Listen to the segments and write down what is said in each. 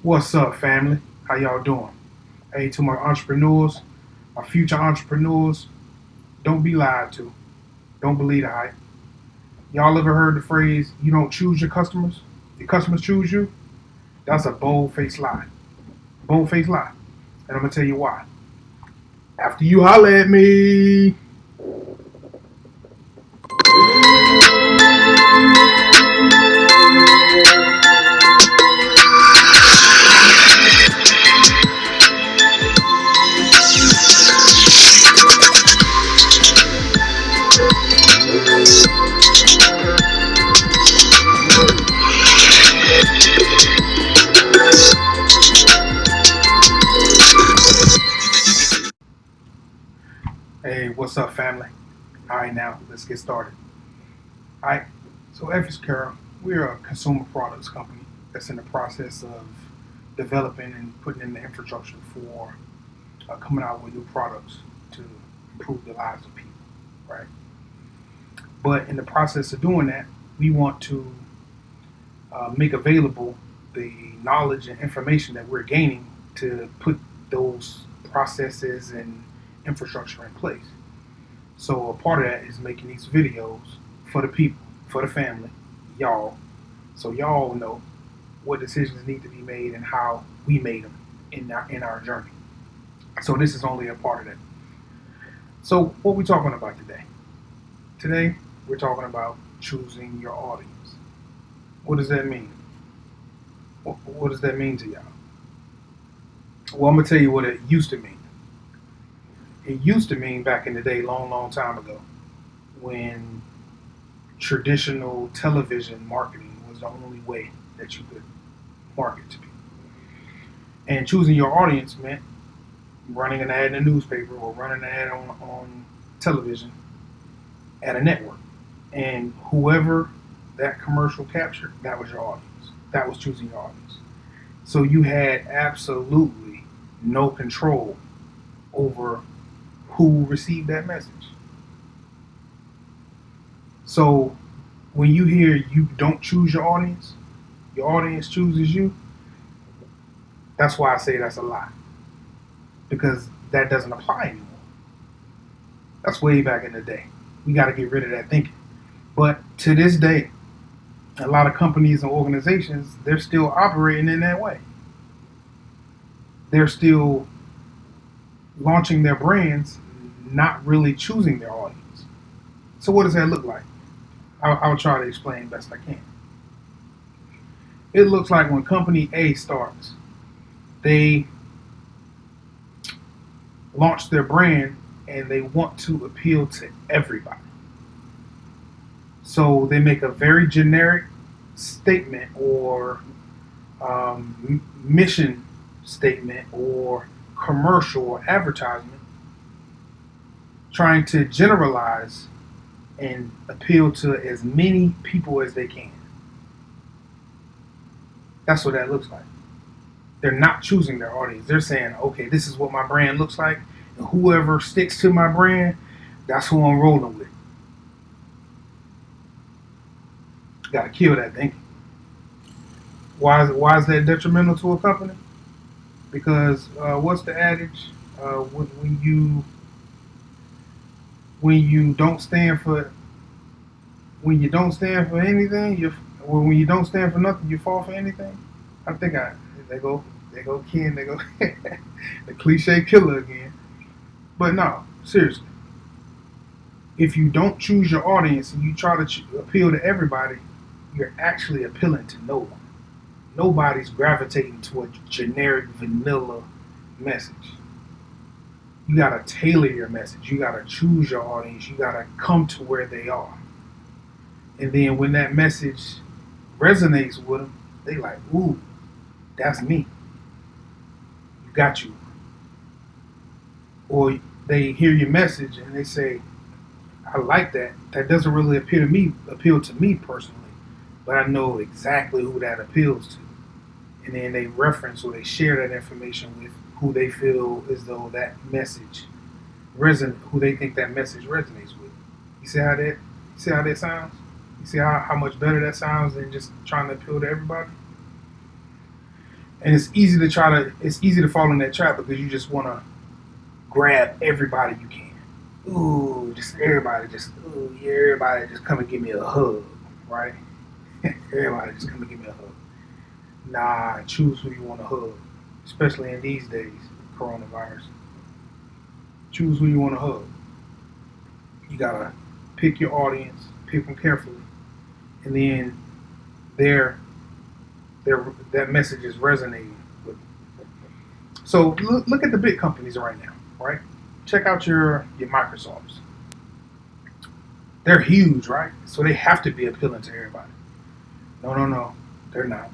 What's up, family? How y'all doing? Hey, to my entrepreneurs, my future entrepreneurs, don't be lied to. Don't believe the hype. Y'all ever heard the phrase, you don't choose your customers? Your customers choose you? That's a bold-faced lie. Bold-faced lie. And I'm going to tell you why. After you holler at me. Hey, what's up, family? All right, now, let's get started. All right, so Effie's Carol, we're a consumer products company that's in the process of developing and putting in the infrastructure for coming out with new products to improve the lives of people, right? But in the process of doing that, we want to make available the knowledge and information that we're gaining to put those processes and infrastructure in place. So a part of that is making these videos for the people, for the family, y'all, so y'all know what decisions need to be made and how we made them in our journey. So this is only a part of that. So what we talking about today? Today we're talking about choosing your audience. What does that mean? What does that mean to y'all? Well, I'm gonna tell you what it used to mean. It used to mean back in the day, long, long time ago, when traditional television marketing was the only way that you could market to people. And choosing your audience meant running an ad in a newspaper or running an ad on television at a network. And whoever that commercial captured, that was your audience. That was choosing your audience. So you had absolutely no control over who received that message. So when you hear you don't choose your audience chooses you, that's why I say that's a lie. Because that doesn't apply anymore. That's way back in the day. We got to get rid of that thinking. But to this day, a lot of companies and organizations, they're still operating in that way. They're still launching their brands, not really choosing their audience. So what does that look like? I'll try to explain best I can. It looks like when company A starts, they launch their brand and they want to appeal to everybody. So they make a very generic statement or mission statement or commercial or advertisement trying to generalize and appeal to as many people as they can. That's what that looks like. They're not choosing their audience. They're saying, okay, this is what my brand looks like, and whoever sticks to my brand, that's who I'm rolling with. Got to kill that thinking. Why is that detrimental to a company? Because what's the adage? When you don't stand for anything, when you don't stand for nothing, you fall for anything. I think they go Ken, they go the cliche killer again. But no, seriously, if you don't choose your audience and you try to appeal to everybody, you're actually appealing to no one. Nobody's gravitating to a generic vanilla message. You gotta tailor your message. You gotta choose your audience. You gotta come to where they are. And then when that message resonates with them, they like, ooh, that's me. You got you. Or they hear your message and they say, I like that. That doesn't really appeal to me personally, but I know exactly who that appeals to. And then they reference or they share that information with who they feel as though that message who they think that message resonates with. You see how that sounds? You see how much better that sounds than just trying to appeal to everybody? And it's easy to fall in that trap because you just want to grab everybody you can. Ooh, everybody just come and give me a hug, right? Everybody just come and give me a hug. Nah, choose who you want to hug, especially in these days, coronavirus. Choose who you want to hug. You gotta pick your audience, pick them carefully, and then their that message is resonating with them. So look at the big companies right now, right? Check out your Microsofts. They're huge, right? So they have to be appealing to everybody. No, they're not.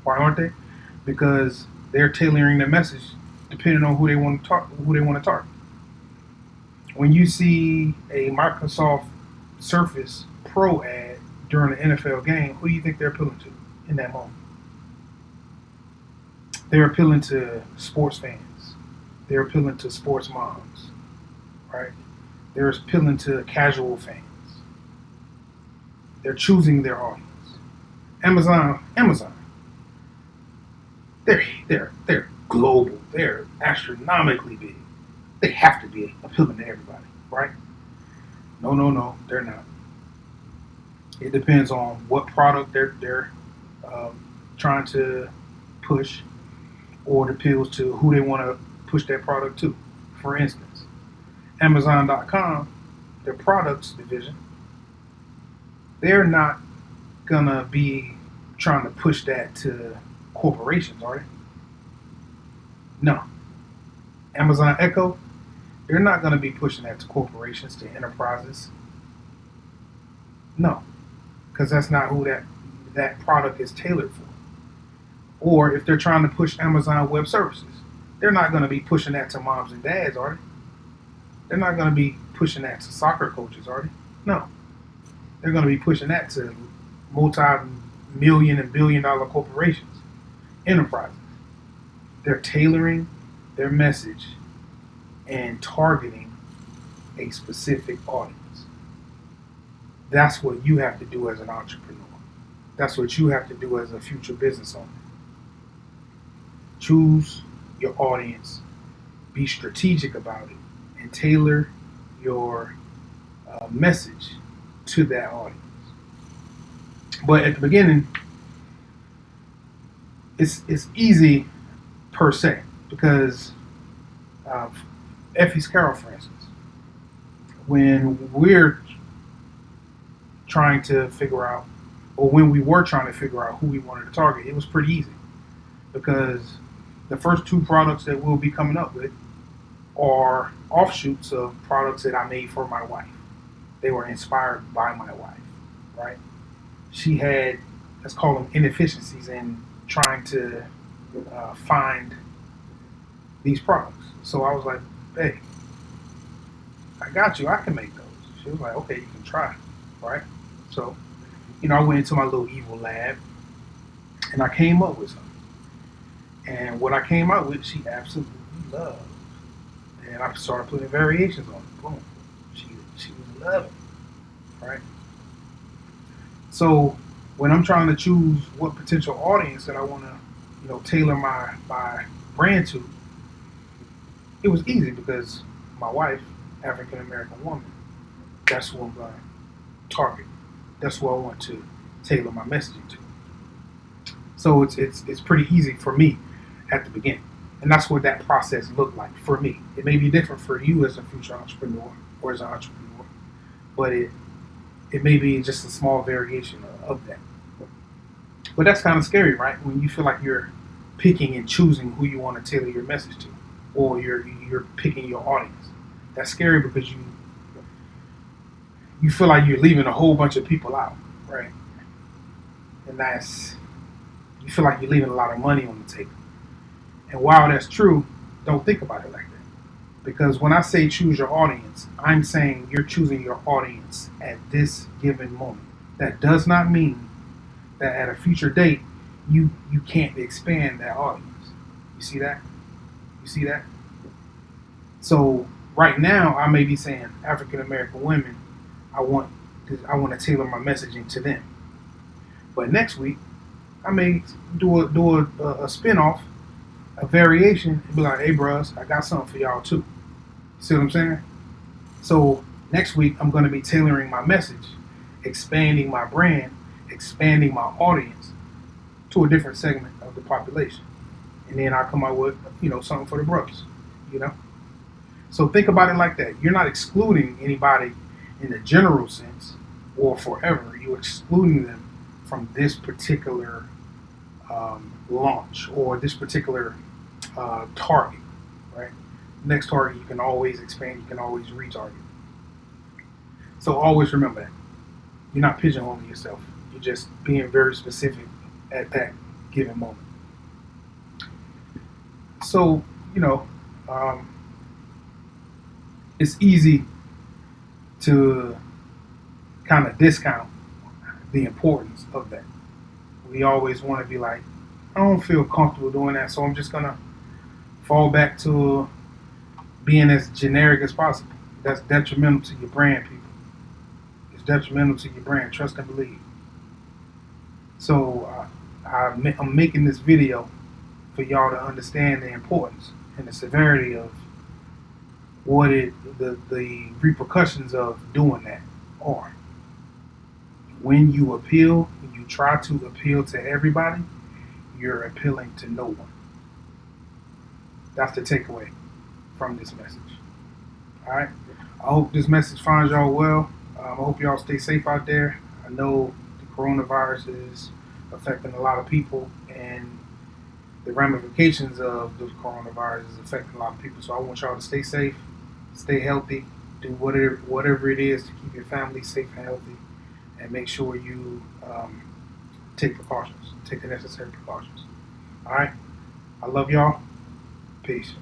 Why aren't they? Because they're tailoring their message depending on who they want to target. When you see a Microsoft Surface Pro ad during an NFL game, who do you think they're appealing to in that moment? They're appealing to sports fans. They're appealing to sports moms, right? They're appealing to casual fans. They're choosing their audience. Amazon. They're global. They're astronomically big. They have to be appealing to everybody, right? No, they're not. It depends on what product they're trying to push, or it appeals to who they want to push that product to. For instance, Amazon.com, their products division, they're not gonna be trying to push that to corporations, are they? No. Amazon Echo, they're not gonna be pushing that to corporations, to enterprises. No, because that's not who that product is tailored for. Or if they're trying to push Amazon Web Services, they're not going to be pushing that to moms and dads, are they? They're not going to be pushing that to soccer coaches, are they? No. They're going to be pushing that to multi-million and billion-dollar corporations, enterprises. They're tailoring their message and targeting a specific audience. That's what you have to do as an entrepreneur. That's what you have to do as a future business owner. Choose your audience, be strategic about it, and tailor your message to that audience. But at the beginning, it's easy per se because Effie's Carol, for instance, when we're trying to figure out, or when we were trying to figure out who we wanted to target, it was pretty easy because the first two products that we'll be coming up with are offshoots of products that I made for my wife. They were inspired by my wife, right? She had, let's call them inefficiencies in trying to find these products. So I was like, hey, I got you. I can make those. She was like, okay, you can try, right? So, I went into my little evil lab and I came up with something. And what I came out with, she absolutely loved. And I started putting variations on it. Boom. She was loving it, right? So when I'm trying to choose what potential audience that I want to, tailor my brand to, it was easy because my wife, African American woman, that's who I'm going to target. That's who I want to tailor my messaging to. So it's pretty easy for me at the beginning. And that's what that process looked like for me. It may be different for you as a future entrepreneur or as an entrepreneur, but it may be just a small variation of that. But that's kind of scary, right? When you feel like you're picking and choosing who you want to tailor your message to, or you're picking your audience. That's scary because you feel like you're leaving a whole bunch of people out, right? And you feel like you're leaving a lot of money on the table. And while that's true, don't think about it like that. Because when I say choose your audience, I'm saying you're choosing your audience at this given moment. That does not mean that at a future date, you can't expand that audience. You see that? You see that? So right now, I may be saying African American women, I want to tailor my messaging to them. But next week, I may do a spin-off, a variation, and be like, hey bros, I got something for y'all too. See what I'm saying? So next week I'm gonna be tailoring my message, expanding my brand, expanding my audience to a different segment of the population. And then I come out with, something for the bros, you know? So think about it like that. You're not excluding anybody in the general sense or forever. You're excluding them from this particular launch or this particular target, right? Next target, you can always expand, you can always retarget. So always remember that. You're not pigeonholing yourself. You're just being very specific at that given moment. So, you know, um, it's easy to kind of discount the importance of that. We always want to be like, I don't feel comfortable doing that, so I'm just going to fall back to being as generic as possible. That's detrimental to your brand, people. It's detrimental to your brand. Trust and believe. So I'm making this video for y'all to understand the importance and the severity of the repercussions of doing that are. When you appeal, when you try to appeal to everybody, you're appealing to no one. That's the takeaway from this message. All right. I hope this message finds y'all well. I hope y'all stay safe out there. I know the coronavirus is affecting a lot of people, and the ramifications of the coronavirus is affecting a lot of people. So I want y'all to stay safe, stay healthy, do whatever it is to keep your family safe and healthy, and make sure you take precautions, take the necessary precautions. All right. I love y'all. Peace.